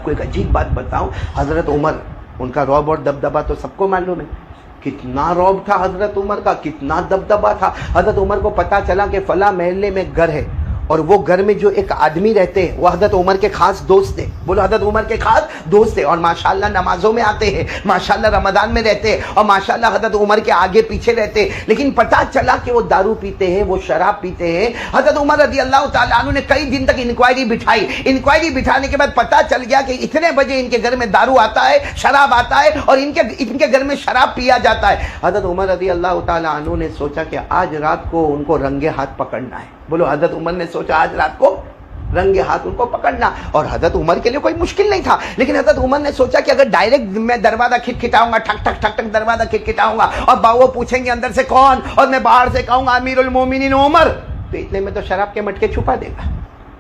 آپ کو ایک عجیب بات بتاؤں، حضرت عمر، ان کا رعب اور دبدبہ تو سب کو معلوم ہے، کتنا رعب تھا حضرت عمر کا، کتنا دبدبہ تھا۔ حضرت عمر کو پتا چلا کہ فلاں محلے میں گھر ہے، اور وہ گھر میں جو ایک آدمی رہتے ہیں وہ حضرت عمر کے خاص دوست تھے، بولو حضرت عمر کے خاص دوست تھے، اور ماشاءاللہ نمازوں میں آتے ہیں، ماشاءاللہ رمضان میں رہتے ہیں، اور ماشاءاللہ حضرت عمر کے آگے پیچھے رہتے ہیں، لیکن پتا چلا کہ وہ دارو پیتے ہیں، وہ شراب پیتے ہیں۔ حضرت عمر رضی اللہ تعالیٰ عنہ نے کئی دن تک انکوائری بٹھائی، انکوائری بٹھانے کے بعد پتا چل گیا کہ اتنے بجے ان کے گھر میں دارو آتا ہے، شراب آتا ہے، اور ان کے گھر میں شراب پیا جاتا ہے۔ حضرت عمر رضی اللہ تعالیٰ عنہ نے سوچا کہ آج رات کو ان کو رنگے ہاتھ پکڑنا ہے، بولو حضرت عمر نے سوچا آج رات کو رنگے ہاتھ ان کو پکڑنا، اور حضرت عمر کے لیے کوئی مشکل نہیں تھا، لیکن حضرت عمر نے سوچا کہ اگر ڈائریکٹ میں دروازہ کھٹکھٹاؤں گا، ٹھک ٹھک ٹھک ٹھک دروازہ کھٹکھٹاؤں گا، اور باؤ پوچھیں گے اندر سے کون، اور میں باہر سے کہوں گا امیر المومنین عمر، تو اتنے میں تو شراب کے مٹکے چھپا دے گا،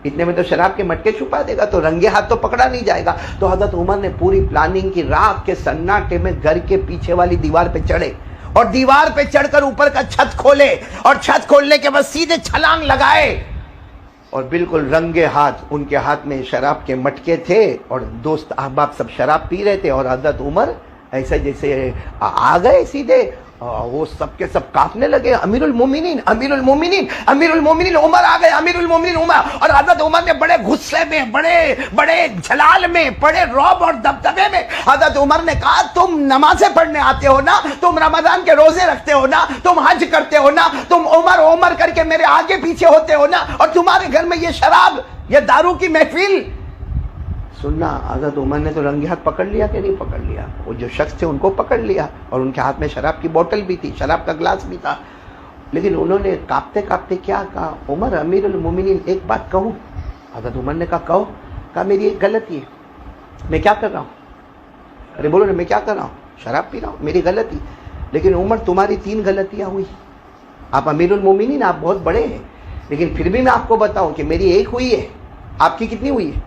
اتنے میں تو شراب کے مٹکے چھپا دے گا، تو رنگے ہاتھ تو پکڑا نہیں جائے گا۔ تو حضرت عمر نے پوری پلاننگ کی، رات کے سناٹے میں گھر کے پیچھے والی دیوار پہ چڑھے، اور دیوار پہ چڑھ کر اوپر کا چھت کھولے، اور چھت کھولنے کے بعد سیدھے چھلانگ لگائے، اور بالکل رنگے ہاتھ ان کے ہاتھ میں شراب کے مٹکے تھے، اور دوست احباب سب شراب پی رہے تھے، اور حضرت عمر ایسے جیسے آ گئے سیدھے، وہ سب کے سب کانپنے لگے، امیر المومنین امیر المومنین امیر المومنین عمر آ گئے، امیر المومنین عمر۔ اور حضرت عمر نے بڑے غصے میں، بڑے جلال میں، بڑے رعب اور دبدبے میں حضرت عمر نے کہا تم نمازیں پڑھنے آتے ہو نا، تم رمضان کے روزے رکھتے ہو نا، تم حج کرتے ہو نا، تم عمر عمر کر کے میرے آگے پیچھے ہوتے ہو نا، اور تمہارے گھر میں یہ شراب، یہ دارو کی محفل۔ سننا، حضرت عمر نے تو رنگے ہاتھ پکڑ لیا کہ نہیں پکڑ لیا؟ وہ جو شخص تھے ان کو پکڑ لیا، اور ان کے ہاتھ میں شراب کی بوتل بھی تھی، شراب کا گلاس بھی تھا، لیکن انہوں نے کانپتے کانپتے کیا کہا، عمر امیر المومنین ایک بات کہوں؟ حضرت عمر نے کہا کہو۔ کہا میری ایک غلطی ہے، میں کیا کر رہا ہوں؟ ارے بولو نا، میں کیا کر رہا ہوں؟ شراب پی رہا ہوں، میری غلطی۔ لیکن عمر تمہاری 3 غلطیاں ہوئی، آپ امیر المومنین، آپ بہت بڑے ہیں، لیکن پھر بھی میں آپ کو بتاؤں کہ میری ایک ہوئی ہے، آپ کی کتنی ہوئی ہے؟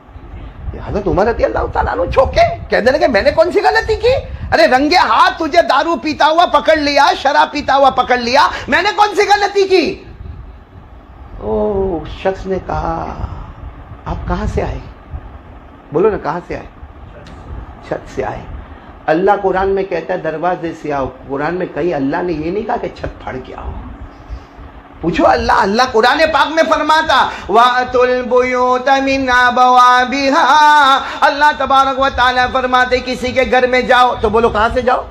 حضرت عمر رضی اللہ تعالیٰ عنہ چوکے، کہنے لگے میں نے کون سی غلطی کی؟ ارے رنگے ہاتھ تجھے دارو پیتا ہوا پکڑ لیا، شراب پیتا ہوا پکڑ لیا، میں نے کون سی غلطی کی؟ او شخص نے کہا آپ کہاں سے آئے؟ بولو نا، کہاں سے آئے؟ چھت سے آئے۔ اللہ قرآن میں کہتا ہے دروازے سے آؤ، قرآن میں کہیں اللہ نے یہ نہیں کہا کہ چھت پھاڑ کے آؤ۔ پوچھو اللہ قرآن پاک میں فرماتا وَأْتُوا الْبُيُوتَ مِنْ أَبْوَابِهَا، اللہ تبارک و تعالیٰ فرماتے کسی کے گھر میں جاؤ تو بولو کہاں سے جاؤ؟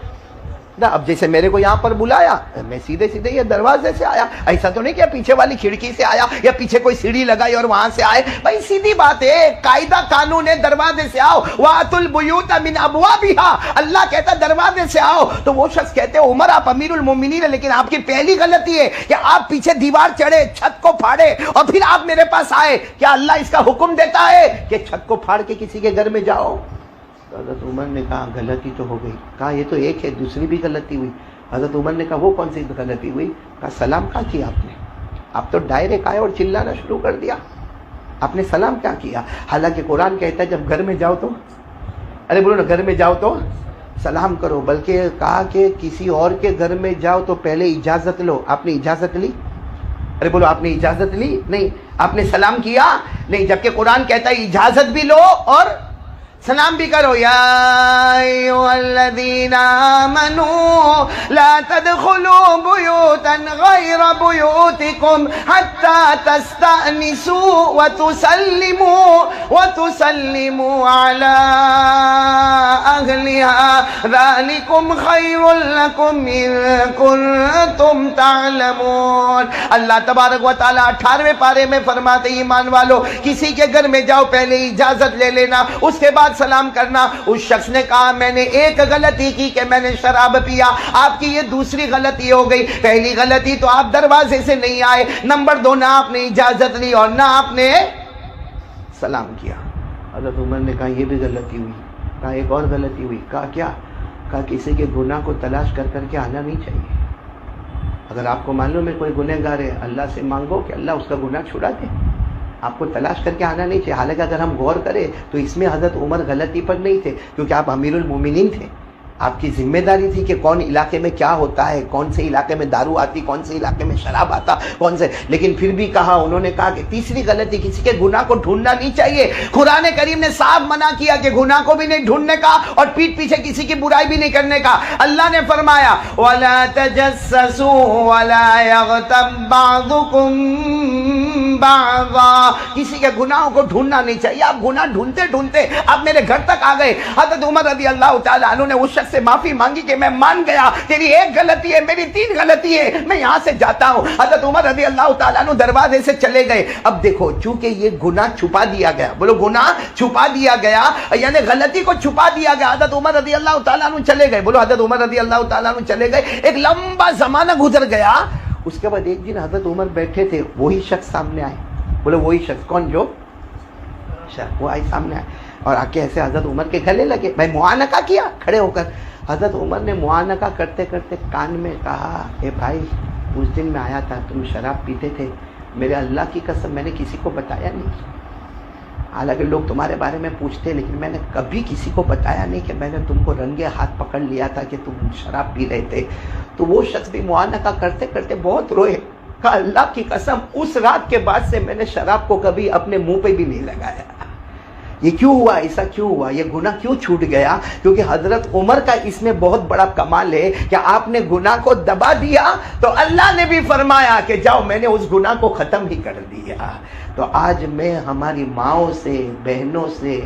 اب جیسے میرے کو یہاں پر بلایا، میں سیدھے یہ دروازے سے آیا، ایسا تو نہیں کہ پیچھے والی کھڑکی سے آیا یا پیچھے کوئی سیڑھی لگائی اور وہاں سے آئے، بھائی سیدھی بات ہے، قاعدہ قانون ہے، دروازے سے آؤ۔ وَأْتُوا الْبُيُوتَ مِنْ أَبْوَابِهَا، اللہ کہتا دروازے سے آؤ۔ تو وہ شخص کہتے ہیں عمر آپ امیر المومنین ہیں، لیکن آپ کی پہلی غلطی ہے کہ آپ پیچھے دیوار چڑھے، چھت کو پھاڑے، اور پھر آپ میرے پاس آئے۔ کیا اللہ اس کا حکم دیتا ہے کہ چھت کو پھاڑ کے کسی کے گھر میں جاؤ؟ حضرت عمر نے کہا غلطی تو ہو گئی۔ کہا یہ تو ایک ہے، دوسری بھی غلطی ہوئی۔ حضرت عمر نے کہا وہ کون سی غلطی ہوئی؟ کہا سلام کیا کیا آپ نے؟ آپ تو ڈائریکٹ آئے اور چلانا شروع کر دیا، آپ نے سلام کیا کیا؟ حالانکہ قرآن کہتا ہے جب گھر میں جاؤ تو، ارے بولو نا، گھر میں جاؤ تو سلام کرو، بلکہ کہا کہ کسی اور کے گھر میں جاؤ تو پہلے اجازت لو۔ آپ نے اجازت لی؟ ارے بولو آپ نے اجازت لی؟ نہیں۔ آپ نے سلام کیا؟ نہیں، جبکہ قرآن کہتا ہے اجازت بھی لو اور سلام بھی کرو۔ یا ایھا الذین آمنوا لا تدخلوا بیوتا غیر بیوتکم حتی تستأنسوا وتسلموا علی اہلها ذلکم خیر لکم ان کنتم تعلمون۔ اللہ تبارک و تعالیٰ 18ویں پارے میں فرماتے ایمان والو کسی کے گھر میں جاؤ پہلے اجازت لے لینا، اس کے بعد سلام کرنا۔ اس شخص نے کہا میں نے ایک غلطی کی کہ میں نے شراب پیا، آپ کی یہ دوسری غلطی ہو گئی۔ پہلی غلطی تو آپ دروازے سے نہیں آئے، نمبر 2 نہ آپ نے اجازت لی اور نہ آپ نے سلام کیا۔ حضرت عمر نے کہا یہ بھی غلطی ہوئی۔ کہا ایک اور غلطی ہوئی۔ کہا کیا؟ کہا کسی کے گناہ کو تلاش کر کر کے آنا نہیں چاہیے۔ اگر آپ کو معلوم ہے کوئی گنہگار ہے، اللہ سے مانگو کہ اللہ اس کا گناہ چھڑا دے، آپ کو تلاش کر کے آنا نہیں چاہیے۔ حالانکہ اگر ہم غور کریں تو اس میں حضرت عمر غلطی پر نہیں تھے، کیونکہ آپ امیر المومنین تھے، آپ کی ذمہ داری تھی کہ کون علاقے میں کیا ہوتا ہے، کون سے علاقے میں دارو آتی، کون سے علاقے میں شراب آتا، کون سے، لیکن پھر بھی کہا، انہوں نے کہا کہ تیسری غلطی، کسی کے گناہ کو ڈھونڈنا نہیں چاہیے۔ قرآن کریم نے صاف منع کیا کہ گناہ کو بھی نہیں ڈھونڈنے کا اور پیٹھ پیچھے کسی کی برائی بھی نہیں کرنے کا۔ اللہ نے فرمایا وَلَا تَجَسَّسُوا وَلَا يَغْتَبْ بَعْضُكُمْ بَعْضًا، کسی کے گناہوں کو ڈھونڈنا نہیں چاہیے۔ آپ گناہ ڈھونڈتے ڈھونڈتے آپ میرے گھر تک آ گئے۔ حضرت عمر رضی اللہ تعالیٰ عنہ نے اس شخص سے معافی مانگی کہ میں مان گیا، تیری ایک غلطی ہے، میری 3 غلطی ہے، میں یہاں سے جاتا ہوں۔ حضرت عمر رضی اللہ تعالیٰ عنہ دروازے سے چلے گئے۔ اب دیکھو، چونکہ یہ گناہ چھپا دیا گیا، بولو گناہ چھپا دیا گیا، یعنی غلطی کو چھپا دیا گیا۔ حضرت عمر رضی اللہ تعالیٰ عنہ چلے گئے، بولو حضرت عمر رضی اللہ تعالیٰ عنہ چلے گئے۔ ایک لمبا زمانہ گزر گیا، اس کے بعد ایک دن حضرت عمر بیٹھے تھے، وہی شخص سامنے آئے، بولو وہی شخص، کون؟ جو شخص وہ آئے سامنے آئے اور آ کے ایسے حضرت عمر کے گلے لگے۔ میں معانقہ کیا کھڑے ہو کر، حضرت عمر نے معانقہ کرتے کرتے کان میں کہا، اے بھائی، اس دن میں آیا تھا، تم شراب پیتے تھے، میرے اللہ کی قسم میں نے کسی کو بتایا نہیں، حالانکہ لوگ تمہارے بارے میں پوچھتے، لیکن میں نے کبھی کسی کو بتایا نہیں کہ میں نے تم کو رنگے ہاتھ پکڑ لیا تھا کہ تم شراب پی رہے تھے۔ تو وہ شخص بھی معانقہ کرتے کرتے بہت روئے، کہا اللہ کی قسم اس رات کے بعد سے میں نے شراب کو کبھی اپنے منہ پہ بھی نہیں لگایا۔ یہ کیوں ہوا؟ ایسا کیوں ہوا؟ یہ گناہ کیوں چھوٹ گیا؟ کیونکہ حضرت عمر کا اس میں بہت بڑا کمال ہے کہ آپ نے گناہ کو دبا دیا تو اللہ نے بھی فرمایا کہ جاؤ میں نے اس گناہ کو ختم ہی کر دیا۔ تو آج میں ہماری ماؤں سے، بہنوں سے،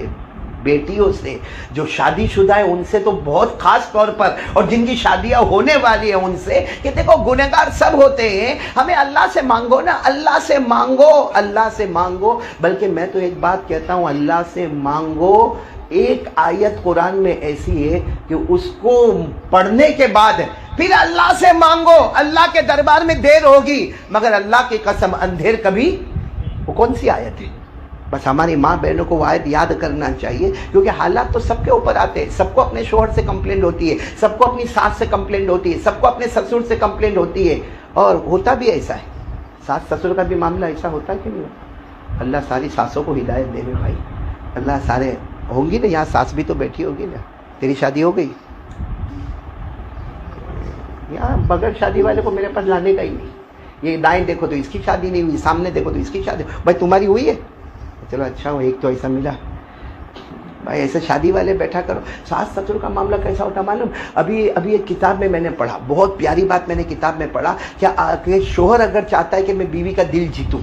بیٹیوں سے جو شادی شدہ ہے ان سے تو بہت خاص طور پر، اور جن کی شادیاں ہونے والی ہیں ان سے، کہ دیکھو گنہگار سب ہوتے ہیں، ہمیں اللہ سے مانگو نا، اللہ سے مانگو، اللہ سے مانگو۔ بلکہ میں تو ایک بات کہتا ہوں، اللہ سے مانگو۔ ایک آیت قرآن میں ایسی ہے کہ اس کو پڑھنے کے بعد پھر اللہ سے مانگو، اللہ کے دربار میں دیر ہوگی، مگر اللہ کی قسم اندھیر کبھی۔ وہ کون سی آیت ہے؟ بس ہماری ماں بہنوں کو وہ آیت یاد کرنا چاہیے، کیونکہ حالات تو سب کے اوپر آتے ہیں۔ سب کو اپنے شوہر سے کمپلینٹ ہوتی ہے، سب کو اپنی ساس سے کمپلینٹ ہوتی ہے، سب کو اپنے سسر سے کمپلینٹ ہوتی ہے، اور ہوتا بھی ایسا ہے۔ ساس سسر کا بھی معاملہ ایسا ہوتا ہے کہ نہیں؟ اللہ ساری ساسوں کو ہدایت دے بھائی، اللہ سارے ہوں گی نا، یہاں ساس بھی تو بیٹھی ہوگی نا، تیری شادی ہو گئی؟ یہاں بغیر شادی والے کو میرے پاس لانے کا ہی نہیں۔ یہ دائیں دیکھو تو اس کی شادی نہیں ہوئی، سامنے دیکھو تو اس کی شادی، بھائی تمہاری ہوئی ہے؟ چلو اچھا ہو، ایک تو ایسا ملا۔ بھائی ایسے شادی والے بیٹھا کرو۔ ساس سسر کا معاملہ کیسا ہوتا معلوم؟ ابھی ایک کتاب میں نے پڑھا، بہت پیاری بات میں نے کتاب میں پڑھا کہ شوہر اگر چاہتا ہے کہ میں بیوی کا دل جیتوں،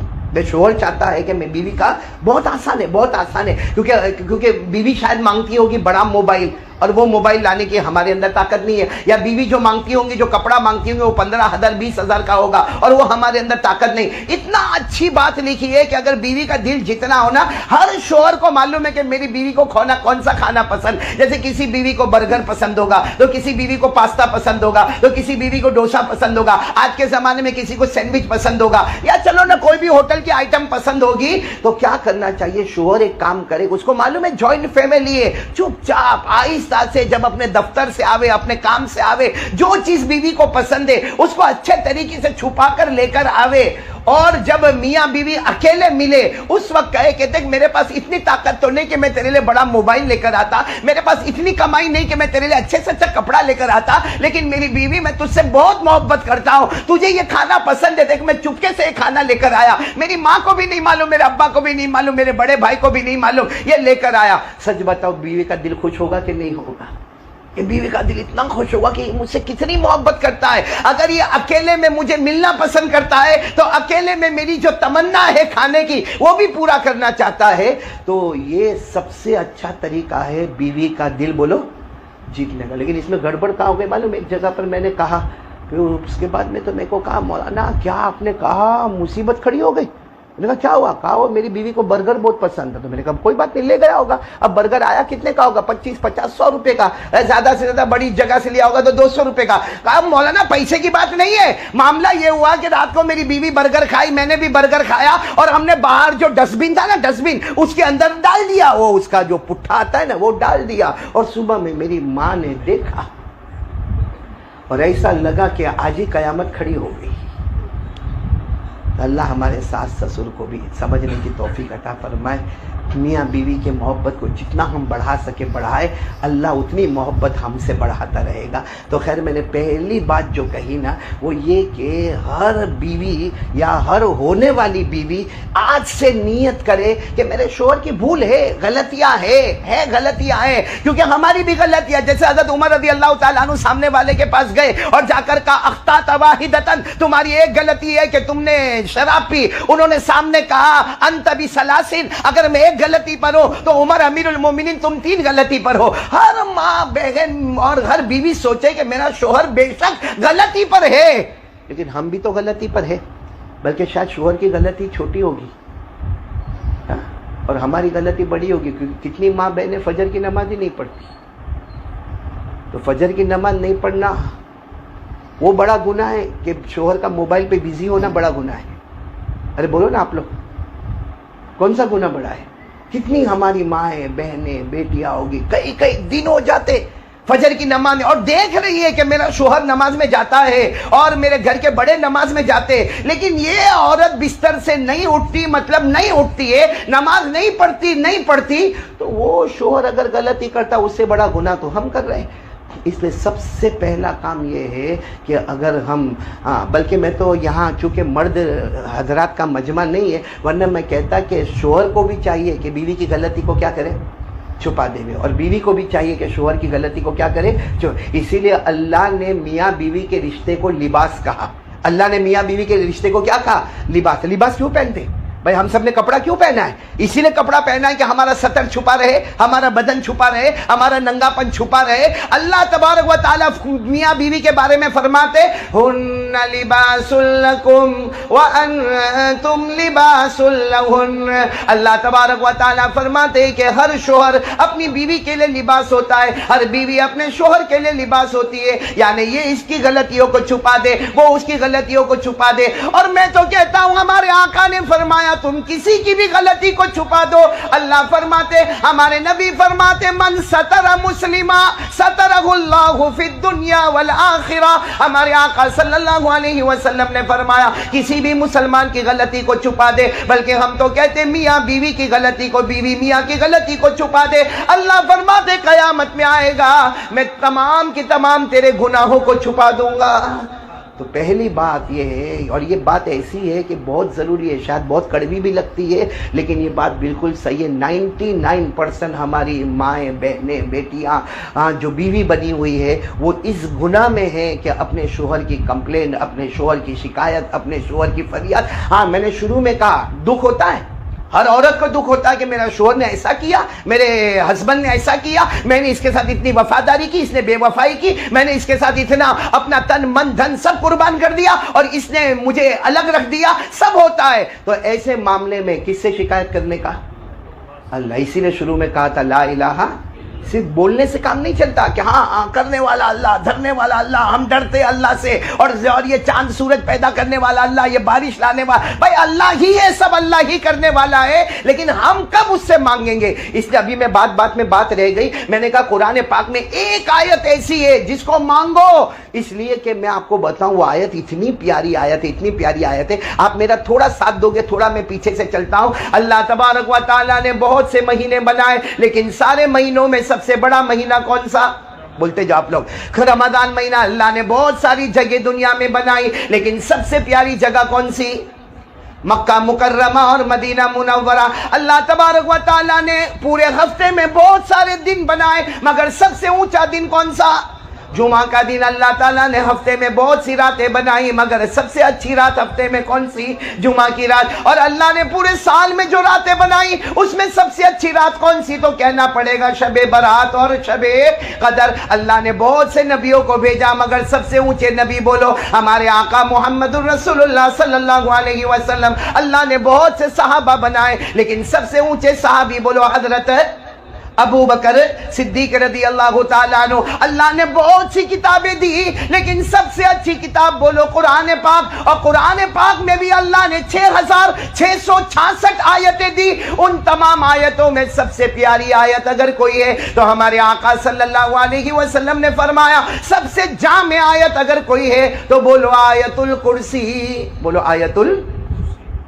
شوہر چاہتا ہے کہ میں بیوی کا، بہت آسان ہے، بہت آسان ہے، کیونکہ بیوی شاید مانگتی ہوگی بڑا موبائل، اور وہ موبائل لانے کی ہمارے اندر طاقت نہیں ہے، یا بیوی جو مانگتی ہوں گی، جو کپڑا مانگتی ہوں گی وہ 15,000 20,000 کا ہوگا، اور وہ ہمارے اندر طاقت نہیں۔ اتنا اچھی بات لکھی ہے کہ اگر بیوی کا دل جتنا ہونا، ہر شوہر کو معلوم ہے کہ میری بیوی کو کون سا کھانا پسند، جیسے کسی بیوی کو برگر پسند ہوگا تو کسی بیوی کو پاستا پسند ہوگا، تو کسی بیوی کو ڈوسا پسند ہوگا، آج کے زمانے میں کسی کو سینڈوچ پسند ہوگا، یا چلو نا کوئی بھی ہوٹل کی آئٹم پسند ہوگی۔ تو کیا کرنا چاہیے؟ شوہر ایک کام کرے، اس کو معلوم ہے جوائنٹ فیملی ہے، چپ چاپ آہستہ سے جب اپنے دفتر سے آوے، اپنے کام سے آوے، جو چیز بیوی کو پسند ہے اس کو اچھے طریقے سے چھپا کر لے کر آوے، اور جب میاں بیوی اکیلے ملے اس وقت کہے کہ دیکھ میرے پاس اتنی طاقت تو نہیں کہ میں تیرے لیے بڑا موبائل لے کر آتا، میرے پاس اتنی کمائی نہیں کہ میں تیرے لیے اچھے سے اچھا کپڑا لے کر آتا، لیکن میری بیوی میں تجھ سے بہت محبت کرتا ہوں، تجھے یہ کھانا پسند ہے، دیکھ میں چپکے سے یہ کھانا لے کر آیا، میری ماں کو بھی نہیں معلوم، میرے ابا کو بھی نہیں معلوم، میرے بڑے بھائی کو بھی نہیں معلوم، یہ لے کر آیا۔ سچ بتاؤ بیوی کا دل خوش ہوگا کہ نہیں ہوگا؟ کہ بیوی کا دل اتنا خوش ہوگا کہ مجھ سے کتنی محبت کرتا ہے، اگر یہ اکیلے میں مجھے ملنا پسند کرتا ہے تو اکیلے میں میری جو تمنا ہے کھانے کی وہ بھی پورا کرنا چاہتا ہے۔ تو یہ سب سے اچھا طریقہ ہے بیوی کا دل بولو جیتنے کا۔ لیکن اس میں گڑبڑ کہاں ہو گئی معلوم؟ ایک جگہ پر میں نے کہا، پھر اس کے بعد میں تو میرے کو کہا مولانا کیا آپ نے کہا مصیبت کھڑی ہو گئی؟ میں نے کہا کیا ہوا؟ کہا وہ میری بیوی کو برگر بہت پسند ہے۔ تو میں نے کہا کوئی بات نہیں، لے گیا ہوگا۔ اب برگر آیا کتنے کا ہوگا؟ 25 50 100 روپے کا، زیادہ سے زیادہ بڑی جگہ سے لیا ہوگا تو 200 روپے کا۔ کہا مولانا پیسے کی بات نہیں ہے، معاملہ یہ ہوا کہ رات کو میری بیوی برگر کھائی، میں نے بھی برگر کھایا، اور ہم نے باہر جو ڈسٹ بن تھا نا، ڈسٹ بن اس کے اندر ڈال دیا، وہ اس کا جو پٹھا آتا ہے نا وہ ڈال دیا، اور صبح میں میری ماں نے دیکھا اور ایسا لگا کہ آج ہی قیامت کھڑی ہو گئی۔ اللہ ہمارے ساس سسر کو بھی سمجھنے کی توفیق عطا فرمائے. میاں بیوی کے محبت کو جتنا ہم بڑھا سکے بڑھائے, اللہ اتنی محبت ہم سے بڑھاتا رہے گا. تو خیر میں نے پہلی بات جو کہی نا وہ یہ کہ ہر بیوی یا ہر ہونے والی بیوی آج سے نیت کرے کہ میرے شوہر کی بھول ہے, غلطیاں ہے غلطیاں ہیں, کیونکہ ہماری بھی غلطیاں. جیسے حضرت عمر رضی اللہ تعالیٰ عنہ سامنے والے کے پاس گئے اور جا کر کہا اخطأت واحدۃ, تمہاری ایک غلطی ہے کہ تم نے شراب پی. انہوں نے سامنے کہا انت بثلاثن, اگر میں ایک غلطی پر ہو تو عمر امیر المومنین تم 3 غلطی پر ہو. ہر ماں بہن اور ہر بیوی سوچے کہ میرا شوہر بے شک غلطی پر ہے, لیکن ہم بھی تو غلطی پر ہے, بلکہ شاید شوہر کی غلطی چھوٹی ہوگی اور ہماری غلطی بڑی ہوگی. کیونکہ کتنی ماں بہنیں فجر کی نماز ہی نہیں پڑھتی. تو فجر کی نماز نہیں پڑھنا وہ بڑا گناہ ہے کہ شوہر کا موبائل پہ بزی ہونا بڑا گناہ ہے. ارے بولو نا آپ لوگ, کون سا گناہ بڑا ہے؟ کتنی ہماری مائیں بہنیں بیٹیاں ہوگی کئی دن ہو جاتے فجر کی نماز میں, اور دیکھ رہی ہے کہ میرا شوہر نماز میں جاتا ہے اور میرے گھر کے بڑے نماز میں جاتے, لیکن یہ عورت بستر سے نہیں اٹھتی, مطلب نہیں اٹھتی ہے, نماز نہیں پڑھتی. تو وہ شوہر اگر غلطی کرتا اس سے بڑا گناہ تو ہم کر رہے ہیں. اس لیے سب سے پہلا کام یہ ہے کہ اگر ہم بلکہ میں تو یہاں چونکہ مرد حضرات کا مجمع نہیں ہے, ورنہ میں کہتا کہ شوہر کو بھی چاہیے کہ بیوی کی غلطی کو کیا کرے, چھپا دے, اور بیوی کو بھی چاہیے کہ شوہر کی غلطی کو کیا کرے. اسی لیے اللہ نے میاں بیوی کے رشتے کو لباس کہا. اللہ نے میاں بیوی کے رشتے کو کیا کہا, لباس. لباس کیوں پہنتے بھائی؟ ہم سب نے کپڑا کیوں پہنا ہے؟ اسی لیے کپڑا پہنا ہے کہ ہمارا سطر چھپا رہے, ہمارا بدن چھپا رہے, ہمارا ننگا پن چھپا رہے. اللہ تبارک و تعالیٰ میاں بیوی کے بارے میں فرماتے ہن لباس لکم وانتم لباس لہن. اللہ تبارک و تعالیٰ فرماتے کہ ہر شوہر اپنی بیوی کے لیے لباس ہوتا ہے, ہر بیوی اپنے شوہر کے لیے لباس ہوتی ہے. یعنی یہ اس کی غلطیوں کو چھپا دے, وہ اس کی غلطیوں کو چھپا دے. اور میں تو کہتا ہوں ہمارے آقا نے فرمایا تم کسی کی بھی غلطی کو چھپا دو. اللہ فرماتے, ہمارے نبی فرماتے من ستر مسلما سترہ اللہ فی الدنیا والآخرہ. ہمارے آقا صلی اللہ علیہ وسلم نے فرمایا کسی بھی مسلمان کی غلطی کو چھپا دے, بلکہ ہم تو کہتے میاں بیوی کی غلطی کو, بیوی میاں کی غلطی کو چھپا دے. اللہ فرماتے قیامت میں آئے گا میں تمام کی تمام تیرے گناہوں کو چھپا دوں گا. تو پہلی بات یہ ہے, اور یہ بات ایسی ہے کہ بہت ضروری ہے, شاید بہت کڑوی بھی لگتی ہے لیکن یہ بات بالکل صحیح ہے. 99% ہماری مائیں بہنیں بیٹیاں جو بیوی بنی ہوئی ہے وہ اس گناہ میں ہے کہ اپنے شوہر کی کمپلین, اپنے شوہر کی شکایت, اپنے شوہر کی فریاد. ہاں میں نے شروع میں کہا دکھ ہوتا ہے, ہر عورت کو دکھ ہوتا ہے کہ میرا شوہر نے ایسا کیا, میرے ہسبینڈ نے ایسا کیا, میں نے اس کے ساتھ اتنی وفاداری کی, اس نے بے وفائی کی, میں نے اس کے ساتھ اتنا اپنا تن من دھن سب قربان کر دیا اور اس نے مجھے الگ رکھ دیا. سب ہوتا ہے. تو ایسے معاملے میں کس سے شکایت کرنے کا؟ اللہ. اسی لیے شروع میں کہا تھا لا الہ, صرف بولنے سے کام نہیں چلتا کہ ہاں کرنے والا اللہ, دھرنے والا اللہ, ہم ڈرتے اللہ سے, اور یہ چاند سورج پیدا کرنے والا اللہ, یہ بارش لانے والا, بھائی اللہ ہی ہے, سب اللہ ہی کرنے والا ہے, لیکن ہم کب اس سے مانگیں گے؟ اس لیے ابھی میں بات میں بات رہ گئی. میں نے کہا قرآن پاک میں ایک آیت ایسی ہے جس کو مانگو, اس لیے کہ میں آپ کو بتاؤں وہ آیت اتنی پیاری آیت ہے, اتنی پیاری آیت ہے. آپ میرا تھوڑا ساتھ دو گے, تھوڑا میں پیچھے سے چلتا ہوں. اللہ تبارک و تعالیٰ نے بہت سے مہینے بنائے, لیکن سارے مہینوں میں سب سے بڑا مہینہ کون سا؟ بولتے جو آپ لوگ, رمضان مہینہ. اللہ نے بہت ساری جگہ دنیا میں بنائی, لیکن سب سے پیاری جگہ کون سی؟ مکہ مکرمہ اور مدینہ منورہ. اللہ تبارک و تعالیٰ نے پورے ہفتے میں بہت سارے دن بنائے, مگر سب سے اونچا دن کون سا؟ جمعہ کا دن. اللہ تعالیٰ نے ہفتے میں بہت سی راتیں بنائی, مگر سب سے اچھی رات ہفتے میں کون سی؟ جمعہ کی رات. اور اللہ نے پورے سال میں جو راتیں بنائی اس میں سب سے اچھی رات کون سی؟ تو کہنا پڑے گا شب برات اور شب قدر. اللہ نے بہت سے نبیوں کو بھیجا, مگر سب سے اونچے نبی بولو ہمارے آقا محمد الرسول اللہ صلی اللہ علیہ وسلم. اللہ نے بہت سے صحابہ بنائے, لیکن سب سے اونچے صحابی بولو حضرت ابو بکر صدیق رضی اللہ تعالیٰ عنہ. اللہ نے بہت سی کتابیں دی, لیکن سب سے اچھی کتاب بولو قرآن پاک. اور قرآن پاک میں بھی اللہ نے 6666 آیتیں دی. ان تمام آیتوں میں سب سے پیاری آیت اگر کوئی ہے تو ہمارے آقا صلی اللہ علیہ وسلم نے فرمایا سب سے جامع آیت اگر کوئی ہے تو بولو آیت الکرسی. بولو آیت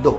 2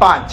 5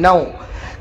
9।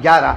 11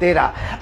13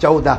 14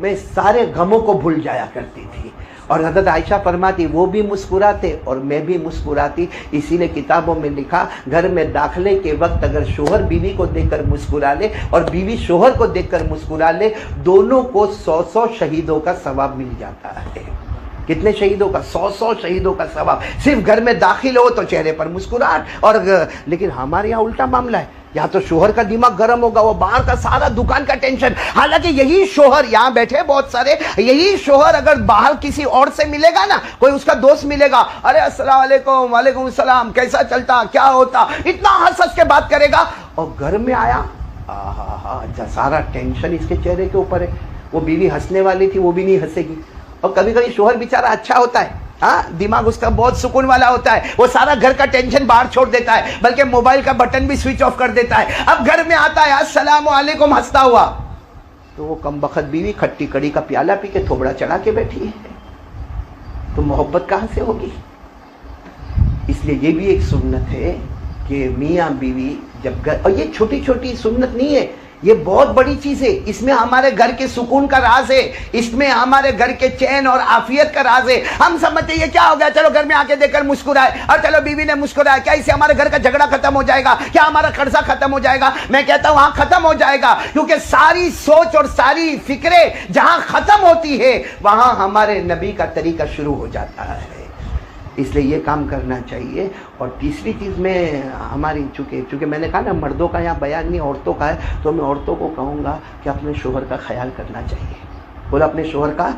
میں سارے غموں کو بھول جایا کرتی تھی. اور حضرت عائشہ فرماتی وہ بھی مسکراتے اور میں بھی مسکراتی. اسی نے کتابوں میں لکھا گھر میں داخلے کے وقت اگر شوہر بیوی کو دیکھ کر مسکرا لے اور بیوی شوہر کو دیکھ کر مسکرا لے, دونوں کو 100 شہیدوں کا ثواب مل جاتا ہے. کتنے شہیدوں کا؟ 100 شہیدوں کا ثواب. صرف گھر میں داخل ہو تو چہرے پر مسکراہٹ. اور لیکن ہمارے یہاں الٹا معاملہ ہے. یا تو شوہر کا دماغ گرم ہوگا, وہ باہر کا سارا دکان کا ٹینشن. حالانکہ یہی شوہر, یہاں بیٹھے بہت سارے, یہی شوہر اگر باہر کسی اور سے ملے گا نا, کوئی اس کا دوست ملے گا, ارے السلام علیکم, وعلیکم السلام, کیسا چلتا, کیا ہوتا, اتنا ہنس ہنس کے بات کرے گا. اور گھر میں آیا سارا ٹینشن اس کے چہرے کے اوپر ہے. وہ بیوی ہنسنے والی تھی, وہ بھی نہیں ہنسے گی. اور کبھی کبھی شوہر بیچارہ اچھا ہوتا ہے, ہاں دماغ اس کا بہت سکون والا ہوتا ہے, وہ سارا گھر کا ٹینشن باہر چھوڑ دیتا ہے, بلکہ موبائل کا بٹن بھی سوئچ آف کر دیتا ہے. اب گھر میں آتا ہے السلام علیکم ہنستا ہوا, تو وہ کم بخت بیوی کھٹی کڑی کا پیالہ پی کے تھوبڑا چڑھا کے بیٹھی ہے. تو محبت کہاں سے ہوگی؟ اس لیے یہ بھی ایک سنت ہے کہ میاں بیوی جب گھر, اور یہ چھوٹی چھوٹی سنت نہیں ہے, یہ بہت بڑی چیز ہے. اس میں ہمارے گھر کے سکون کا راز ہے, اس میں ہمارے گھر کے چین اور عافیت کا راز ہے. ہم سمجھتے ہیں یہ کیا ہو گیا, چلو گھر میں آ کے دیکھ کر مسکرائے, اور چلو بیوی نے مسکرایا, کیا اس سے ہمارے گھر کا جھگڑا ختم ہو جائے گا, کیا ہمارا قرضہ ختم ہو جائے گا؟ میں کہتا ہوں ہاں ختم ہو جائے گا, کیونکہ ساری سوچ اور ساری فکریں جہاں ختم ہوتی ہے وہاں ہمارے نبی کا طریقہ شروع ہو جاتا ہے. اس لیے یہ کام کرنا چاہیے. اور تیسری چیز میں ہماری, چونکہ میں نے کہا نا مردوں کا یہاں بیان نہیں عورتوں کا ہے, تو میں عورتوں کو کہوں گا کہ اپنے شوہر کا خیال کرنا چاہیے. بولا اپنے شوہر کا.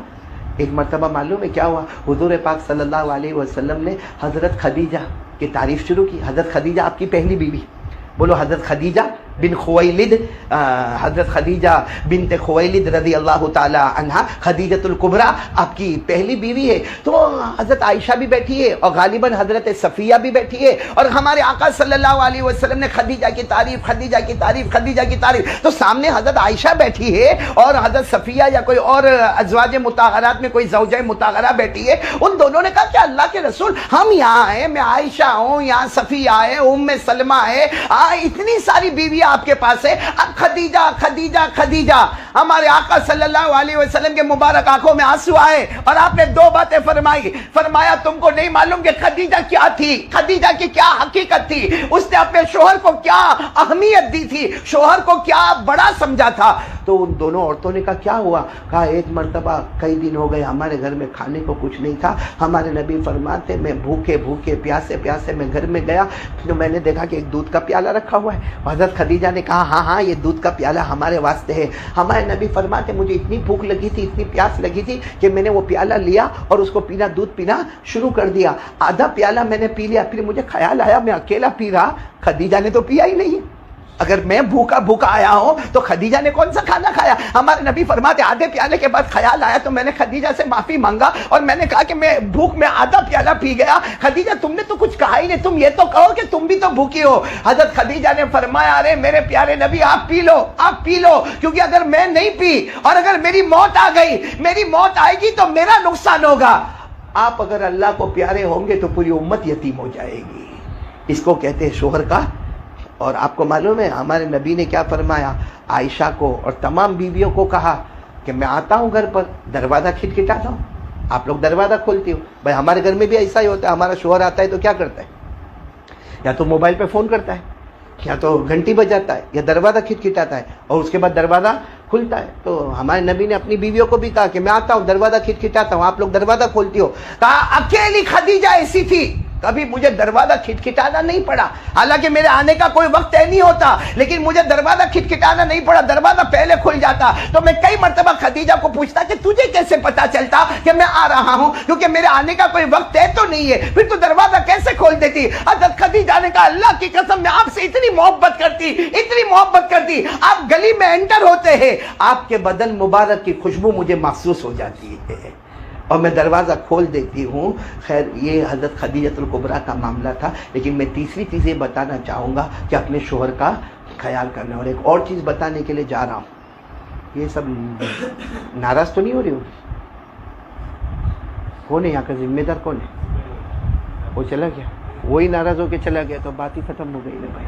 ایک مرتبہ معلوم ہے کیا ہوا, حضور پاک صلی اللہ علیہ وسلم نے حضرت خدیجہ کی تعریف شروع کی. حضرت خدیجہ آپ کی پہلی بیوی, بولو حضرت خدیجہ بن خویلد, حضرت خدیجہ بنت خویلد رضی اللہ تعالی عنہا, خدیجۃ الکبریٰ آپ کی پہلی بیوی ہے. تو حضرت عائشہ بھی بیٹھی ہے اور غالباً حضرت صفیہ بھی بیٹھی ہے, اور ہمارے آقا صلی اللہ علیہ وسلم نے خدیجہ کی تعریف, خدیجہ کی تعریف, خدیجہ کی تعریف. تو سامنے حضرت عائشہ بیٹھی ہے اور حضرت صفیہ یا کوئی اور ازواج مطہرات میں کوئی زوجہ مطہرہ بیٹھی ہے. ان دونوں نے کہا کہ اللہ کے رسول ہم یہاں ہیں, میں عائشہ ہوں, یہاں صفیہ ہے, ام سلمہ ہے, اتنی ساری بیویاں آپ کے پاس ہے, اب خدیجہ خدیجہ خدیجہ. ہمارے آقا صلی اللہ علیہ وسلم کے مبارک آنکھوں میں آنسو آئے اور آپ نے دو باتیں فرمائی. فرمایا تم کو نہیں معلوم کہ خدیجہ کیا تھی, خدیجہ کی کیا حقیقت تھی, اس نے اپنے شوہر کو کیا اہمیت دی تھی, شوہر کو کیا بڑا سمجھا تھا. تو ان دونوں عورتوں نے کہا کیا ہوا؟ کہا ایک مرتبہ کئی دن ہو گئے ہمارے گھر میں کھانے کو کچھ نہیں تھا, ہمارے نبی فرماتے میں بھوکے بھوکے پیاسے پیاسے میں گھر میں گیا, تو میں نے دیکھا کہ ایک دودھ کا پیالہ رکھا ہوا ہے. حضرت خدیجہ نے کہا ہاں ہاں یہ دودھ کا پیالہ ہمارے واسطے ہے. ہمارے نبی فرماتے مجھے اتنی بھوک لگی تھی, اتنی پیاس لگی تھی کہ میں نے وہ پیالہ لیا اور اس کو پینا, دودھ پینا شروع کر دیا. آدھا پیالہ میں نے پی لیا, پھر مجھے خیال آیا میں اکیلا پی رہا, خدیجہ نے تو پیا ہی نہیں. اگر میں بھوکا بھوکا آیا ہوں تو خدیجہ نے کون سا کھانا کھایا؟ ہمارے نبی فرماتے آدھے پیالے کے بعد خیال آیا تو میں نے خدیجہ سے معافی مانگا اور میں نے کہا کہ میں بھوک میں آدھا پیالہ پی گیا. خدیجہ تم نے تو کچھ کہا ہی نہیں, تم یہ تو کہو کہ تم بھی تو بھوکی ہو. حضرت خدیجہ نے فرمایا ارے میرے پیارے نبی آپ پی لو, آپ پی لو, کیونکہ اگر میں نہیں پی اور اگر میری موت آ گئی, میری موت آئے گی تو میرا نقصان ہوگا. آپ اگر اللہ کو پیارے ہوں گے تو پوری امت یتیم ہو جائے گی. اس کو کہتے ہیں شوہر کا. اور آپ کو معلوم ہے ہمارے نبی نے کیا فرمایا؟ عائشہ کو اور تمام بیویوں کو کہا کہ میں آتا ہوں گھر پر, دروازہ کھٹکھٹاتا ہوں, آپ لوگ دروازہ کھولتی ہو. بھائی ہمارے گھر میں بھی ایسا ہی ہوتا ہے, ہمارا شوہر آتا ہے تو کیا کرتا ہے, یا تو موبائل پہ فون کرتا ہے, یا تو گھنٹی بجاتا ہے, یا دروازہ کھٹکھٹاتا ہے, اور اس کے بعد دروازہ کھلتا ہے. تو ہمارے نبی نے اپنی بیویوں کو بھی کہا کہ میں آتا ہوں دروازہ کھٹکھٹاتا ہوں, آپ لوگ دروازہ کھولتی ہو. کہا اکیلی خدیجہ ایسی تھی, کبھی مجھے دروازہ کھٹکھٹانا نہیں پڑا, حالانکہ میرے آنے کا کوئی وقت طے نہیں ہوتا, لیکن مجھے دروازہ کھٹکھٹانا نہیں پڑا, دروازہ پہلے کھل جاتا. تو میں کئی مرتبہ خدیجہ کو پوچھتا کہ تجھے کیسے پتا چلتا کہ میں آ رہا ہوں, کیونکہ میرے آنے کا کوئی وقت طے تو نہیں ہے, پھر تو دروازہ کیسے کھول دیتی؟ حضرت خدیجہ نے کہا اللہ کی قسم میں آپ سے اتنی محبت کرتی, اتنی محبت کرتی, آپ گلی میں انٹر ہوتے ہیں آپ کے بدن مبارک کی خوشبو مجھے محسوس ہو جاتی ہے اور میں دروازہ کھول دیتی ہوں. خیر یہ حضرت خدیجۃ الکبریٰ کا معاملہ تھا. لیکن میں تیسری چیز یہ بتانا چاہوں گا کہ اپنے شوہر کا خیال کرنا. اور ایک اور چیز بتانے کے لیے جا رہا ہوں, یہ سب ناراض تو نہیں ہو رہی ہو؟ کون ہے یہاں کا ذمہ دار, کون ہے؟ وہ چلا گیا, وہی ناراض ہو کے چلا گیا تو بات ہی ختم ہو گئی نا بھائی.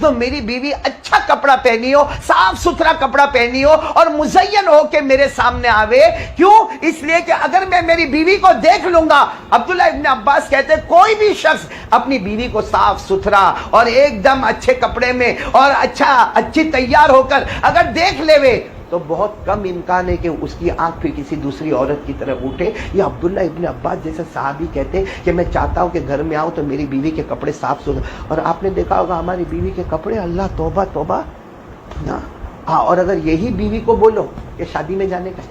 تو میری بیوی اچھا کپڑا پہنی ہو, صاف ستھرا کپڑا پہنی ہو اور مزین ہو کے میرے سامنے آوے. کیوں؟ اس لیے کہ اگر میں میری بیوی کو دیکھ لوں گا, عبداللہ ابن عباس کہتے ہیں کوئی بھی شخص اپنی بیوی کو صاف ستھرا اور ایک دم اچھے کپڑے میں اور اچھی تیار ہو کر اگر دیکھ لے تو بہت کم امکان ہے کہ اس کی آنکھ پھر کسی دوسری عورت کی طرف اٹھے. یہ عبداللہ ابن عباس جیسے صحابی کہتے کہ میں چاہتا ہوں کہ گھر میں آؤں تو میری بیوی کے کپڑے صاف ستھرے. اور آپ نے دیکھا ہوگا ہماری بیوی کے کپڑے, اللہ توبہ توبہ. ہاں, اور اگر یہی بیوی کو بولو کہ شادی میں جانے کا,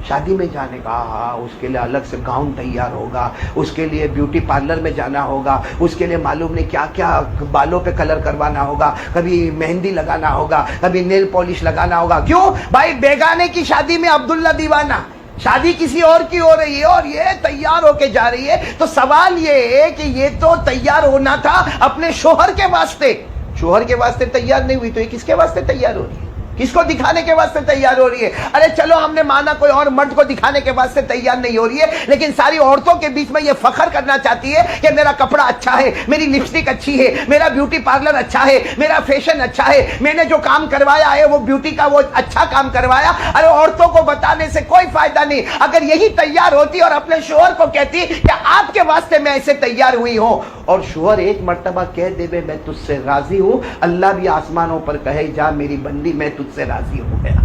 شادی میں جانے کا, اس کے لیے الگ سے گاؤن تیار ہوگا, اس کے لیے بیوٹی پارلر میں جانا ہوگا, اس کے لیے معلوم نہیں کیا کیا بالوں پہ کلر کروانا ہوگا, کبھی مہندی لگانا ہوگا, کبھی نیل پالش لگانا ہوگا. کیوں بھائی؟ بیگانے کی شادی میں عبداللہ دیوانہ, شادی کسی اور کی ہو رہی ہے اور یہ تیار ہو کے جا رہی ہے. تو سوال یہ ہے کہ یہ تو تیار ہونا تھا اپنے شوہر کے واسطے, شوہر کے واسطے تیار نہیں ہوئی تو یہ کس کے واسطے تیار ہو رہی ہے؟ کس کو دکھانے کے واسطے تیار ہو رہی ہے؟ ارے چلو ہم نے مانا کوئی اور مرد کو دکھانے کے واسطے تیار نہیں ہو رہی ہے, لیکن ساری عورتوں کے بیچ میں یہ فخر کرنا چاہتی ہے کہ میرا کپڑا اچھا ہے, میری لپسٹک اچھی ہے, میرا بیوٹی پارلر اچھا ہے, میرا فیشن اچھا ہے, میں نے جو کام کروایا ہے وہ بیوٹی کا وہ اچھا کام کروایا. ارے عورتوں کو بتانے سے کوئی فائدہ نہیں. اگر یہی تیار ہوتی اور اپنے شوہر کو کہتی کہ آپ کے واسطے میں ایسے تیار ہوئی ہوں, اور شوہر ایک مرتبہ کہہ دے میں تجھ سے راضی ہوں, اللہ بھی آسمانوں پر کہے جا میری بندی میں تجھ سے راضی ہو گیا.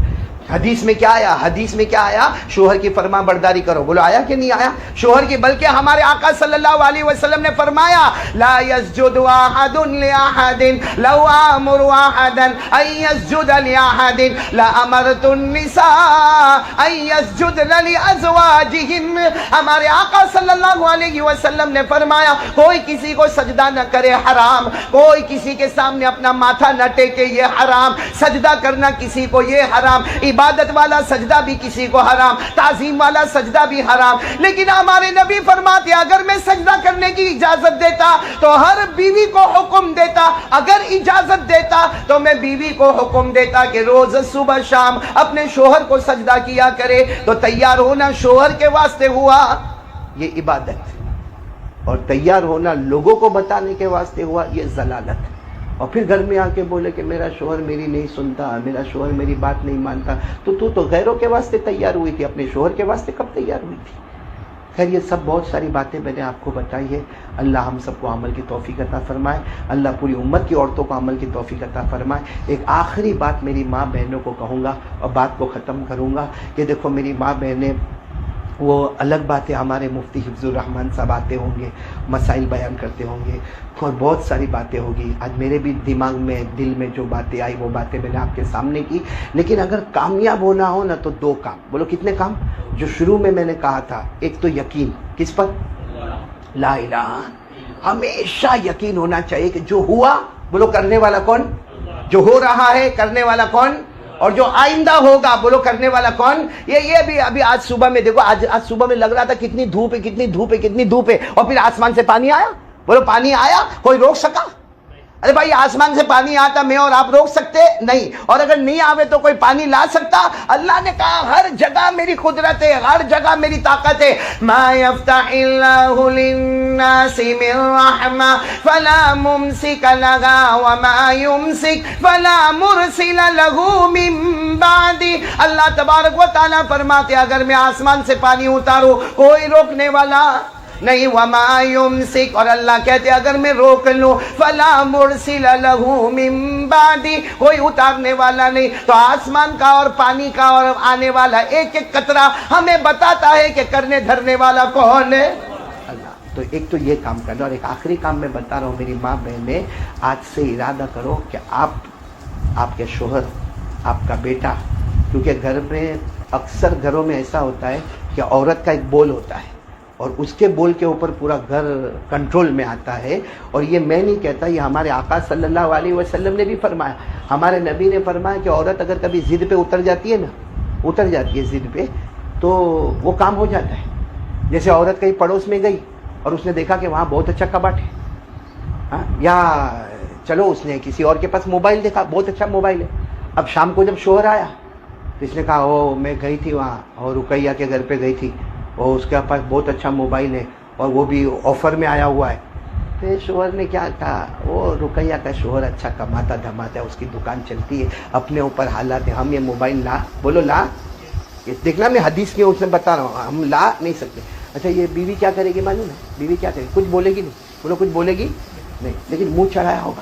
حدیث میں کیا آیا؟ حدیث میں کیا آیا؟ شوہر کی فرما برداری کرو. بولو آیا کہ نہیں آیا؟ شوہر کی, بلکہ ہمارے آقا صلی اللہ علیہ وسلم نے فرمایا لا يسجد احد لاحد لو امر احدا ان يسجد لاحد لامرت النساء ان يسجدن لازواجهن. ہمارے آقا صلی اللہ علیہ وسلم نے فرمایا کوئی کسی کو سجدہ نہ کرے حرام, کوئی کسی کے سامنے اپنا ماتھا نہ ٹیکے یہ حرام, سجدہ کرنا کسی کو یہ حرام, عبادت والا سجدہ بھی کسی کو حرام, تعظیم والا سجدہ بھی حرام. لیکن ہمارے نبی فرماتے اگر میں سجدہ کرنے کی اجازت دیتا تو ہر بیوی کو حکم دیتا, اگر اجازت دیتا تو میں بیوی کو حکم دیتا کہ روز صبح شام اپنے شوہر کو سجدہ کیا کرے. تو تیار ہونا شوہر کے واسطے ہوا یہ عبادت, اور تیار ہونا لوگوں کو بتانے کے واسطے ہوا یہ ضلالت. اور پھر گھر میں آ کے بولے کہ میرا شوہر میری نہیں سنتا, میرا شوہر میری بات نہیں مانتا. تو غیروں کے واسطے تیار ہوئی تھی, اپنے شوہر کے واسطے کب تیار ہوئی تھی؟ خیر یہ سب بہت ساری باتیں میں نے آپ کو بتائی ہے. اللہ ہم سب کو عمل کی توفیق عطا فرمائے, اللہ پوری امت کی عورتوں کو عمل کی توفیق عطا فرمائے. ایک آخری بات میری ماں بہنوں کو کہوں گا اور بات کو ختم کروں گا کہ دیکھو میری ماں بہنیں, وہ الگ بات ہے ہمارے مفتی حفظ الرحمان صاحب آتے ہوں گے, مسائل بیان کرتے ہوں گے اور بہت ساری باتیں ہوگی. آج میرے بھی دماغ میں دل میں جو باتیں آئی وہ باتیں میں نے آپ کے سامنے کی. لیکن اگر کامیاب ہونا ہو نا تو دو کام. بولو کتنے کام؟ جو شروع میں نے کہا تھا, ایک تو یقین کس پر؟ لا الہ. ہمیشہ یقین ہونا چاہیے کہ جو ہوا, بولو کرنے والا کون؟ جو ہو رہا ہے کرنے والا کون؟ اور جو آئندہ ہوگا بولو کرنے والا کون؟ یہ بھی ابھی آج صبح میں دیکھو, آج صبح میں لگ رہا تھا کتنی دھوپ ہے, کتنی دھوپ ہے, کتنی دھوپ ہے, اور پھر آسمان سے پانی آیا. بولو پانی آیا, کوئی روک سکا؟ ارے بھائی آسمان سے پانی آتا میں اور آپ روک سکتے نہیں, اور اگر نہیں آوے تو کوئی پانی لا سکتا؟ اللہ نے کہا ہر جگہ میری قدرت ہے, ہر جگہ میری طاقت ہے. ما یفتح اللہ للناس من رحمہ فلا ممسک لها وما یمسک فلا مرسل له من بعدہ. اللہ تبارک و تعالیٰ فرماتے اگر میں آسمان سے پانی اتاروں کوئی روکنے والا نہیں, وما یمسک, اور اللہ کہتے اگر میں روک لوں فلا مرسل له من بعدی, کوئی اتارنے والا نہیں. تو آسمان کا اور پانی کا اور آنے والا ایک ایک قطرہ ہمیں بتاتا ہے کہ کرنے دھرنے والا کون ہے؟ اللہ. تو ایک تو یہ کام کرنا, اور ایک آخری کام میں بتا رہا ہوں میری ماں بہنیں, آج سے ارادہ کرو کہ آپ کے شوہر, آپ کا بیٹا, کیونکہ گھر میں اکثر گھروں میں ایسا ہوتا ہے کہ عورت کا ایک بول ہوتا ہے اور اس کے بول کے اوپر پورا گھر کنٹرول میں آتا ہے. اور یہ میں نہیں کہتا, یہ ہمارے آقا صلی اللہ علیہ وسلم نے بھی فرمایا, ہمارے نبی نے فرمایا کہ عورت اگر کبھی ضد پہ اتر جاتی ہے نا, اتر جاتی ہے ضد پہ, تو وہ کام ہو جاتا ہے. جیسے عورت کہیں پڑوس میں گئی اور اس نے دیکھا کہ وہاں بہت اچھا کباٹ ہے, یا چلو اس نے کسی اور کے پاس موبائل دیکھا, بہت اچھا موبائل ہے. اب شام کو جب شوہر آیا تو اس نے کہا او میں گئی تھی وہاں, اور رقیہ کے گھر پہ گئی تھی, اور اس کے پاس بہت اچھا موبائل ہے اور وہ بھی آفر میں آیا ہوا ہے. پھر شوہر نے کیا کہا, وہ رقیہ کا شوہر اچھا کماتا دھماتا ہے, اس کی دکان چلتی ہے, اپنے اوپر حالات ہے, ہم یہ موبائل لا, بولو لا, دیکھنا میں حدیث کی اس میں بتا رہا ہوں, ہم لا نہیں سکتے. اچھا یہ بیوی کیا کرے گی معلوم ہے؟ بیوی کیا کرے گی؟ کچھ بولے گی نہیں, بولو کچھ بولے گی نہیں, لیکن منہ چڑھایا ہوگا,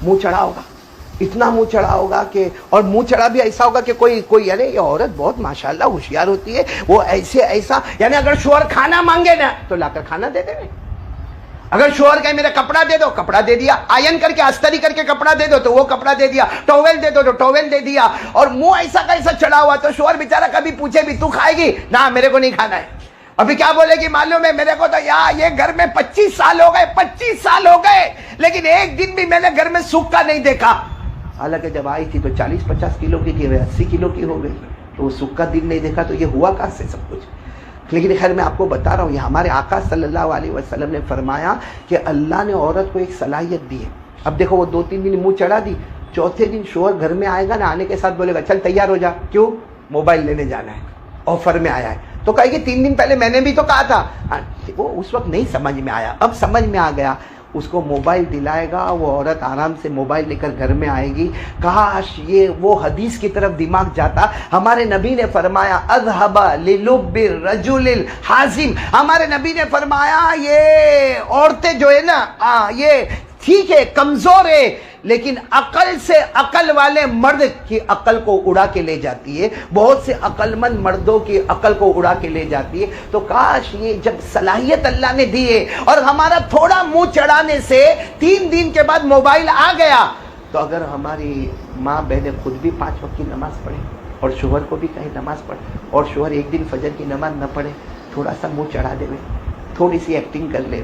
منہ چڑھا ہوگا, اتنا منہ چڑھا ہوگا کہ, اور منہ چڑھا بھی ایسا ہوگا کہ کوئی یعنی یہ عورت بہت ماشاءاللہ ہوشیار ہوتی ہے, وہ ایسا یعنی اگر شوہر کھانا مانگے نا تو لا کر کھانا دے دے. اگر شوہر کہے میرا کپڑا دے دو, کپڑا دے دیا, آئرن کر کے استری کر کے کپڑا دے دو تو وہ کپڑا دے دیا, ٹاول دے دو تو ٹاول دے دیا, اور منہ ایسا کیسا چڑھا ہوا تو شوہر بیچارہ کبھی پوچھے بھی تو کھائے گی نہ, میرے کو نہیں کھانا ہے. ابھی کیا بولے گی معلوم ہے, میرے کو تو یہ گھر میں 25 سال ہو گئے, 25 سال ہو گئے, لیکن ایک دن بھی میں نے گھر میں سوکھا نہیں دیکھا. حالانکہ جب آئی تھی تو 40-50 کلو کی تھی, 80 کلو کی ہو گئی, تو وہ سوکھا دن نہیں دیکھا, تو یہ ہوا کہاں سے سب کچھ. لیکن خیر میں آپ کو بتا رہا ہوں, یہ ہمارے آقا صلی اللہ علیہ وسلم نے فرمایا کہ اللہ نے عورت کو ایک صلاحیت دی ہے. اب دیکھو وہ 2-3 دن منہ چڑھا دی, چوتھے دن شوہر گھر میں آئے گا نا, آنے کے ساتھ بولے گا چل تیار ہو جا, کیوں؟ موبائل لینے جانا ہے, آفر میں آیا ہے. تو کہے گی 3 دن پہلے میں نے بھی تو کہا تھا. وہ اس وقت نہیں سمجھ میں آیا, اب سمجھ میں آ گیا. اس کو موبائل دلائے گا, وہ عورت آرام سے موبائل لے کر گھر میں آئے گی. کاش یہ وہ حدیث کی طرف دماغ جاتا. ہمارے نبی نے فرمایا اذهب للب الرجل الحازم, ہمارے نبی نے فرمایا یہ عورتیں جو ہے نا, یہ ٹھیک ہے کمزور ہے, لیکن عقل سے عقل والے مرد کی عقل کو اڑا کے لے جاتی ہے, بہت سے عقل مند مردوں کی عقل کو اڑا کے لے جاتی ہے. تو کاش یہ جب صلاحیت اللہ نے دی ہے, اور ہمارا تھوڑا منہ چڑھانے سے 3 دن کے بعد موبائل آ گیا, تو اگر ہماری ماں بہنیں خود بھی 5 وقت کی نماز پڑھیں اور شوہر کو بھی کہیں نماز پڑھے, اور شوہر ایک دن فجر کی نماز نہ پڑھے, تھوڑا سا منہ چڑھا دے, تھوڑی سی ایکٹنگ کر لے,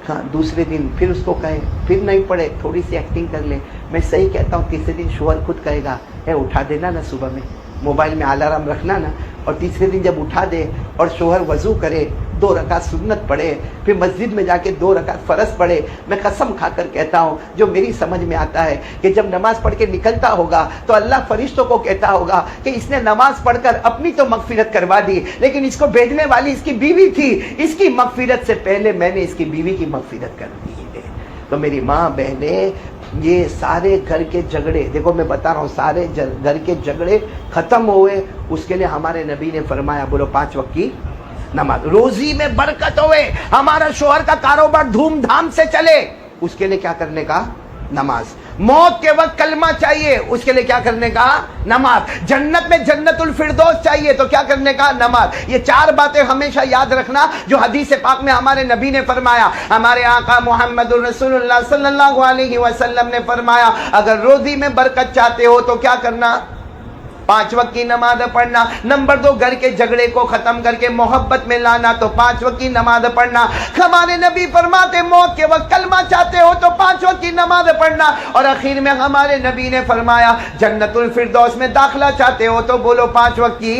ہاں دوسرے دن پھر اس کو کہے, پھر نہیں پڑے, تھوڑی سی ایکٹنگ کر لے. میں صحیح کہتا ہوں, تیسرے دن شوہر خود کہے گا اے اٹھا دینا نا صبح میں, موبائل میں الارم رکھنا نا. اور تیسرے دن جب اٹھا دے اور شوہر وضو کرے, 2 رکعت سنت پڑھے, پھر مسجد میں جا کے 2 رکعت فرض پڑھے, میں قسم کھا کر کہتا ہوں, جو میری سمجھ میں آتا ہے کہ جب نماز پڑھ کے نکلتا ہوگا تو اللہ فرشتوں کو کہتا ہوگا کہ اس نے نماز پڑھ کر اپنی تو مغفرت کروا دی, لیکن اس کو بھیجنے والی اس کی بیوی تھی, اس کی مغفرت سے پہلے میں نے اس کی بیوی کی مغفرت کر دی ہے. تو میری ماں بہنیں, یہ سارے گھر کے جھگڑے, دیکھو میں بتا رہا ہوں, سارے گھر کے جھگڑے ختم ہوئے. اس کے لیے ہمارے نبی نے فرمایا, بولو 5 وقت کی نماز, روزی میں برکت ہوئے, ہمارا شوہر کا کاروبار دھوم دھام سے چلے, اس کے لیے کیا کرنے کا؟ نماز. موت کے وقت کلمہ چاہیے, اس کے لیے کیا کرنے کا؟ نماز. جنت میں جنت الفردوس چاہیے, تو کیا کرنے کا؟ نماز. یہ 4 باتیں ہمیشہ یاد رکھنا جو حدیث پاک میں ہمارے نبی نے فرمایا. ہمارے آقا محمد الرسول اللہ صلی اللہ علیہ وسلم نے فرمایا, اگر روزی میں برکت چاہتے ہو تو کیا کرنا؟ 5 وقت کی نماز پڑھنا. نمبر 2, گھر کے جھگڑے کو ختم کر کے محبت میں لانا, تو 5 وقت کی نماز پڑھنا. ہمارے نبی فرماتے, موت کے وقت کلمہ چاہتے ہو تو 5 وقت کی نماز پڑھنا. اور آخر میں ہمارے نبی نے فرمایا, جنت الفردوس میں داخلہ چاہتے ہو تو بولو 5 وقت کی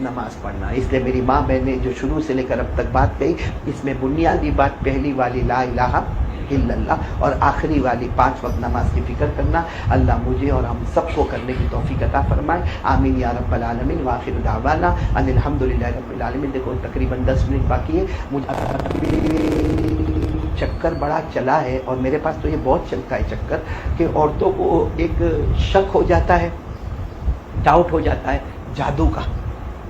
نماز پڑھنا. اس لیے میری ماں بہنیں جو شروع سے لے کر اب تک بات کہی, اس میں بنیادی بات پہلی والی لا الہ الا اللہ, اور آخری والی 5 وقت نماز کی فکر کرنا. اللہ مجھے اور ہم سب کو کرنے کی توفیق عطا فرمائے, آمین یا رب العالمین. وآخر دعوانا ان الحمدللہ رب العالمین. دیکھو تقریباً 10 منٹ باقی ہے, مجھے چکر بڑا چلا ہے, اور میرے پاس تو یہ بہت چلتا ہے چکر, کہ عورتوں کو ایک شک ہو جاتا ہے, ڈاؤٹ ہو جاتا ہے جادو کا.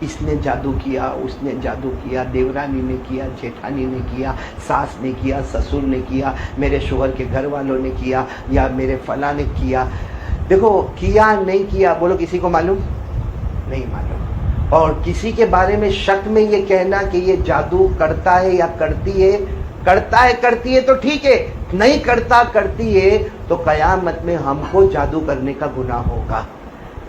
اس نے جادو کیا, اس نے جادو کیا, دیورانی نے کیا, جیٹھانی نے کیا, ساس نے کیا, سسر نے کیا, میرے شوہر کے گھر والوں نے کیا, یا میرے فلاں نے کیا. دیکھو کیا نہیں کیا, بولو کسی کو معلوم نہیں معلوم. اور کسی کے بارے میں شک میں یہ کہنا کہ یہ جادو کرتا ہے یا کرتی ہے, کرتا ہے کرتی ہے تو ٹھیک ہے, نہیں کرتا کرتی ہے تو قیامت میں ہم کو جادو کرنے کا گناہ ہوگا.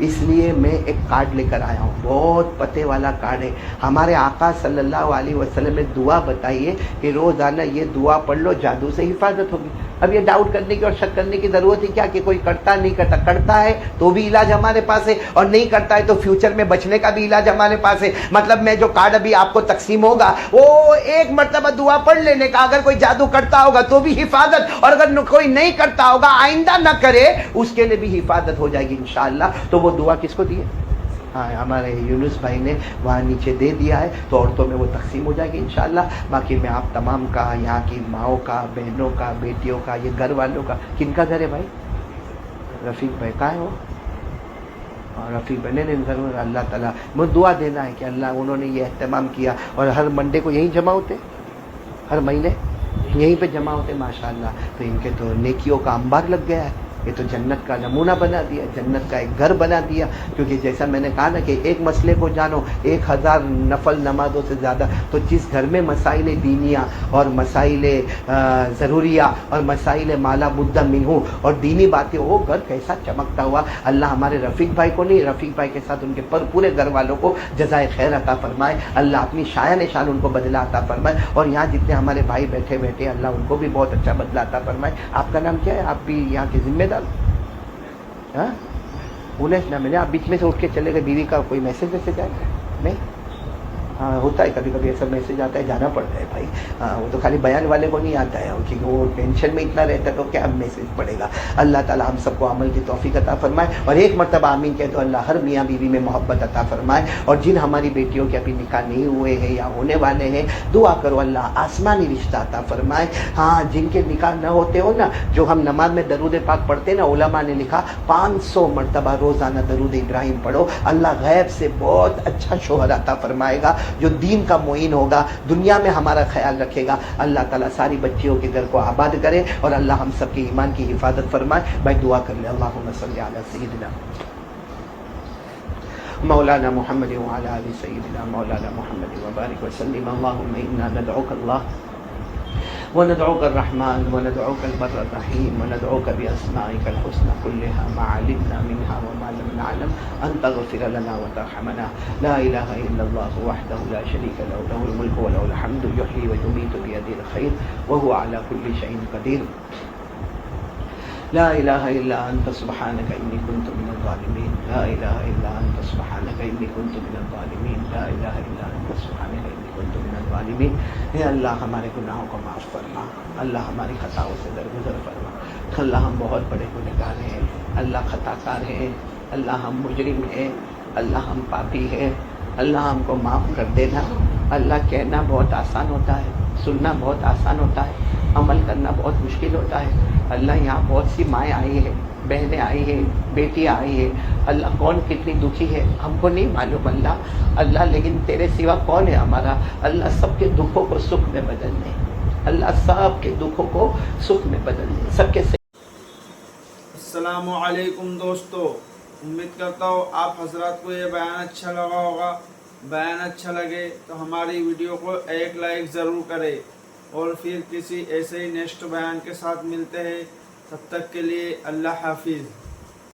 اس لیے میں ایک کارڈ لے کر آیا ہوں, بہت پتے والا کارڈ ہے. ہمارے آقا صلی اللہ علیہ وسلم نے دعا بتائی ہے کہ روزانہ یہ دعا پڑھ لو, جادو سے حفاظت ہوگی. اب یہ ڈاؤٹ کرنے کی اور شک کرنے کی ضرورت ہے کیا کہ کوئی کرتا نہیں کرتا؟ کرتا ہے تو بھی علاج ہمارے پاس ہے, اور نہیں کرتا ہے تو فیوچر میں بچنے کا بھی علاج ہمارے پاس ہے. مطلب میں جو کارڈ ابھی آپ کو تقسیم ہوگا, وہ ایک مرتبہ دعا پڑھ لینے کا, اگر کوئی جادو کرتا ہوگا تو بھی حفاظت, اور اگر کوئی نہیں کرتا ہوگا, آئندہ نہ کرے, اس کے لیے بھی حفاظت ہو جائے گی انشاءاللہ. تو وہ دعا کس کو دی ہے؟ ہاں ہمارے یونس بھائی نے وہاں نیچے دے دیا ہے تو عورتوں میں وہ تقسیم ہو جائے گی انشاءاللہ. باقی میں آپ تمام کا, یہاں کی ماؤں کا, بہنوں کا, بیٹیوں کا, یہ گھر والوں کا. کن کا گھر ہے بھائی؟ رفیق بھائی کہاں ہے وہ؟ رفیق بھائی نے ضرور. اللہ تعالیٰ مجھے دعا دینا ہے کہ اللہ انہوں نے یہ اہتمام کیا اور ہر منڈے کو یہیں جمع ہوتے, ہر مہینے یہیں پہ جمع ہوتے ماشاءاللہ. تو ان کے تو نیکیوں کا انبار لگ گیا ہے. یہ تو جنت کا نمونہ بنا دیا, جنت کا ایک گھر بنا دیا. کیونکہ جیسا میں نے کہا نا کہ ایک مسئلے کو جانو 1000 نفل نمازوں سے زیادہ. تو جس گھر میں مسائل دینیہ اور مسائل ضروریہ اور مسائل مالا بدہ منہو اور دینی باتیں, وہ گھر کیسا چمکتا ہوا. اللہ ہمارے رفیق بھائی کو نہیں, رفیق بھائی کے ساتھ ان کے پورے گھر والوں کو جزائے خیر عطا فرمائے. اللہ اپنی شایان شان ان کو بدلہ عطا فرمائے. اور یہاں جتنے ہمارے بھائی بیٹھے اللہ ان کو بھی بہت اچھا بدلہ عطا فرمائے. آپ کا نام کیا ہے؟ آپ بھی یہاں کے ذمہ دار؟ ہاں انیس نام ہے. آپ بیچ میں سے اٹھ کے چلے گئے, بیوی کا کوئی میسج آئے نہیں؟ ہاں ہوتا ہے کبھی کبھی ایسا میسج آتا ہے, جانا پڑتا ہے بھائی. وہ تو خالی بیان والے کو نہیں آتا ہے کیونکہ وہ ٹینشن میں اتنا رہتا ہے تو کیا میسج پڑے گا. اللہ تعالیٰ ہم سب کو عمل کی توفیق عطا فرمائے. اور ایک مرتبہ آمین کہہ تو اللہ ہر میاں بیوی میں محبت عطا فرمائے. اور جن ہماری بیٹیوں کے ابھی نکاح نہیں ہوئے ہیں یا ہونے والے ہیں, دعا کرو اللہ آسمانی رشتہ عطا فرمائے. ہاں جن کے نکاح نہ ہوتے ہو نا, جو ہم نماز میں درود پاک پڑھتے ہیں نا, علماء نے لکھا 500 مرتبہ روزانہ درود ابراہیم پڑھو, اللہ غیب سے بہت اچھا شوہر عطا فرمائے گا جو دین کا معین ہوگا, دنیا میں ہمارا خیال رکھے گا. اللہ تعالیٰ ساری بچیوں کے گھر کو آباد کرے اور اللہ ہم سب کے ایمان کی حفاظت فرمائے. بھائی دعا کر لیں. اللہم صلی علی سیدنا مولانا محمد وعلی آل سیدنا مولانا محمد وبارک وسلم. اللہم انا ندعوک اللہ وندعوك الرحمن وندعوك البر الرحيم وندعوك بأسمائك الحسنى كلها ما علمنا منها وما لم نعلم أن تغفر لنا وترحمنا. لا إله إلا الله وحده لا شريك له, له الملك وله الحمد يحيي ويميت بيده الخير وهو على كل شيء قدير. لا إله إلا أنت سبحانك إني كنت من الظالمين. لا إله إلا أنت سبحانك إني كنت من الظالمين. لا إله إلا أنت سبحانك إني كنت من الظالمين. اے اللہ ہمارے گناہوں کو معاف فرما, اللہ ہماری خطاؤں سے درگزر فرما. اللہ ہم بہت بڑے گنہگار ہیں, اللہ خطا کار ہیں, اللہ ہم مجرم ہیں, اللہ ہم پاپی ہیں. اللہ ہم کو معاف کر دینا. اللہ کہنا بہت آسان ہوتا ہے, سننا بہت آسان ہوتا ہے, عمل کرنا بہت مشکل ہوتا ہے. اللہ یہاں بہت سی مائیں آئی ہیں, بہنیں آئی ہیں, بیٹیاں آئی ہیں. اللہ کون کتنی دکھی ہے ہم کو نہیں معلوم اللہ لیکن تیرے سوا کون ہے ہمارا. اللہ سب کے دکھوں کو سکھ میں بدل دے, اللہ سب کے دکھوں کو سکھ میں بدل دے, سب کے. السلام علیکم دوستو, امید کرتا ہوں آپ حضرات کو یہ بیان اچھا لگا ہوگا. بیان اچھا لگے تو ہماری ویڈیو کو ایک لائک ضرور کرے, اور پھر کسی ایسے ہی نیکسٹ بیان کے ساتھ ملتے ہیں. تب تک کے لیے اللہ حافظ.